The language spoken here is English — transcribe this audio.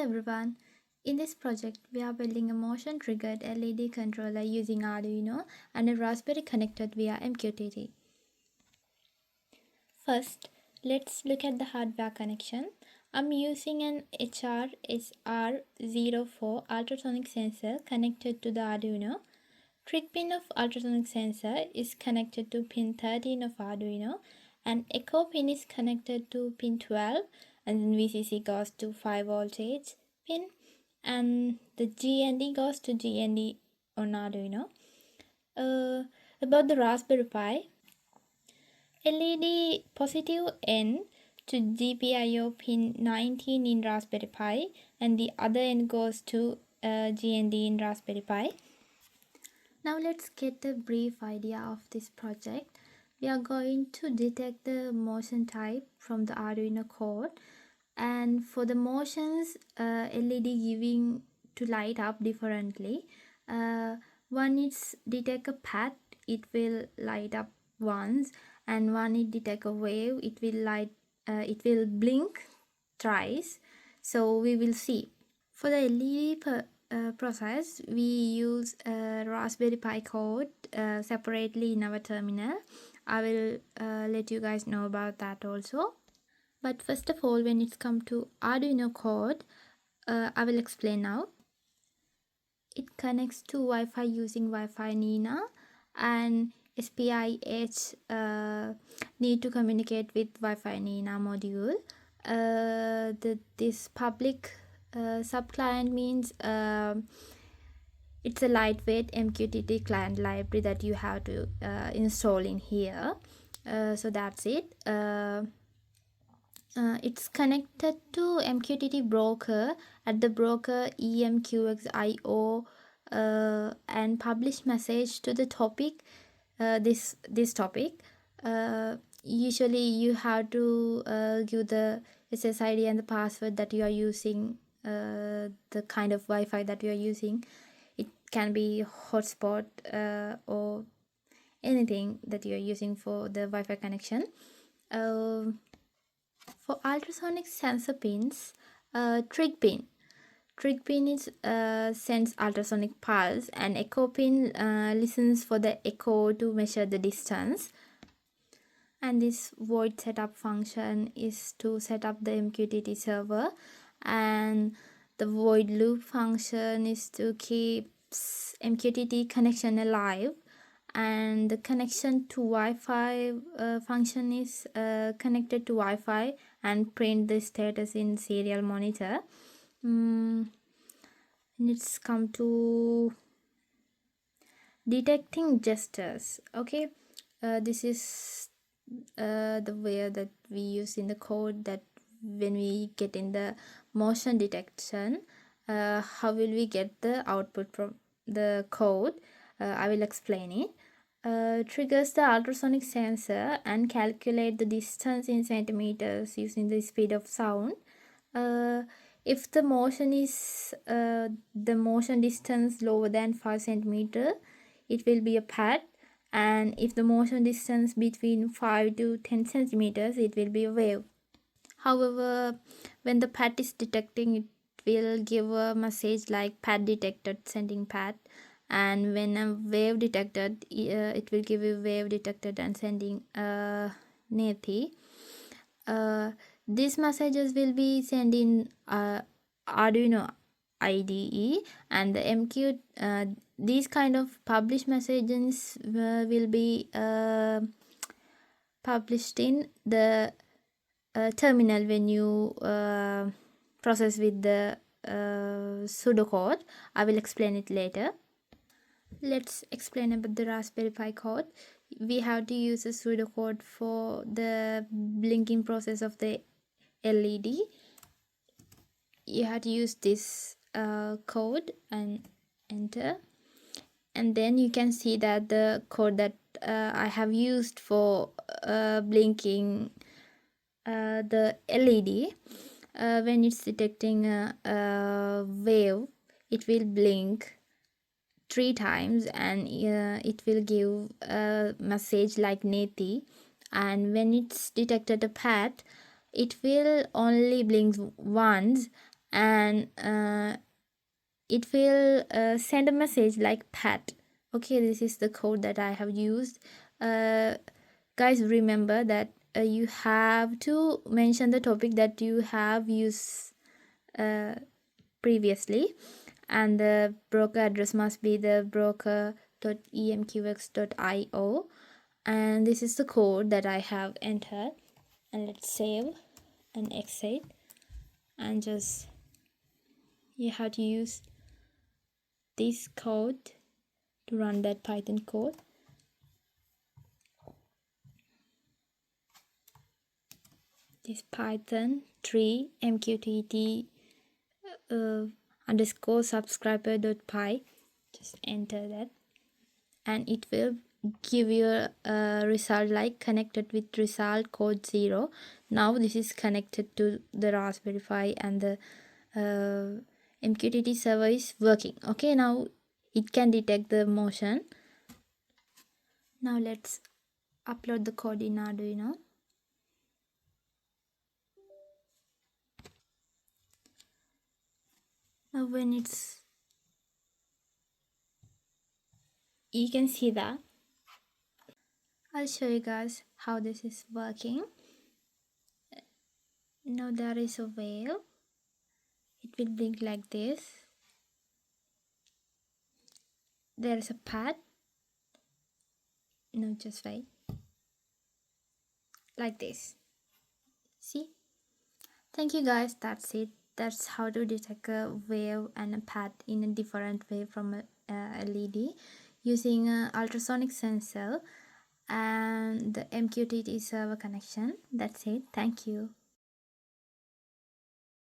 everyone. In this project, we are building a motion triggered LED controller using Arduino and a Raspberry connected via MQTT. First, let's look at the hardware connection. I'm using an HRSR04 ultrasonic sensor connected to the Arduino. Trig pin of ultrasonic sensor is connected to pin 13 of Arduino, and echo pin is connected to pin 12, and then VCC goes to 5 voltage pin, and the GND goes to GND on Arduino. About the Raspberry Pi, LED positive N to GPIO pin 19 in Raspberry Pi, and the other end goes to GND in Raspberry Pi. Now let's get a brief idea of this project. We are going to detect the motion type from the Arduino code, and for the motions, LED giving to light up differently. One is detect a path, it will light up once, and one it detect a wave, it will blink thrice. So we will see. For the LED process, we use Raspberry Pi code separately in our terminal. I will let you guys know about that also. But first of all, when it's come to Arduino code, I will explain now. It connects to Wi-Fi using Wi-Fi Nina, and SPIH need to communicate with Wi-Fi Nina module. This public subclient means it's a lightweight MQTT client library that you have to install in here. So that's it. It's connected to MQTT broker at the broker EMQXIO and publish message to the topic, this topic. Usually you have to give the SSID and the password that you are using, the kind of Wi-Fi that you are using. It can be hotspot or anything that you are using for the Wi-Fi connection. For ultrasonic sensor pins, trig pin. Trig pin is sends ultrasonic pulse, and echo pin listens for the echo to measure the distance. And this void setup function is to set up the MQTT server, and the void loop function is to keep MQTT connection alive, and the connection to Wi-Fi function is connected to Wi-Fi and print the status in serial monitor. And it's come to detecting gestures. Okay, this is the way that we use in the code, that when we get in the motion detection, how will we get the output from the code? I will explain it. Triggers the ultrasonic sensor and calculate the distance in centimeters using the speed of sound. If the motion is the motion distance lower than 5 centimeter, it will be a pad, and if the motion distance between 5 to 10 centimeters, it will be a wave. However, when the pad is detecting, it will give a message like pad detected, sending pad, and when a wave detected, it will give a wave detected and sending Nathi. These messages will be sent in Arduino IDE, and the MQ, these kind of published messages will be published in the terminal when you process with the pseudocode. I will explain it later. Let's explain about the Raspberry Pi code. We have to use a pseudocode for the blinking process of the LED. You have to use this code and enter, and then you can see that the code that I have used for blinking the LED, when it's detecting a wave, it will blink 3 times, and it will give a message like Nathi, and when it's detected a path, it will only blink once, and it will send a message like pat. Okay, this is the code that I have used. Guys, remember that you have to mention the topic that you have used previously, and the broker address must be the broker.emqx.io, and this is the code that I have entered. And let's save and exit, and just you have to use this code to run that Python code. This Python 3 mqtt underscore subscriber.py, just enter that, and it will give you a result like connected with result code 0. Now this is connected to the Raspberry Pi, and the MQTT server is working. Okay, now it can detect the motion. Now let's upload the code in Arduino. Now when it's, you can see that. I'll show you guys how this is working. Now there is a whale. It will blink like this. There is a pad. No, just wait. Like this. See? Thank you guys. That's it. That's how to detect a wave and a pad in a different way from a LED using an ultrasonic sensor and the MQTT server connection. That's it. Thank you.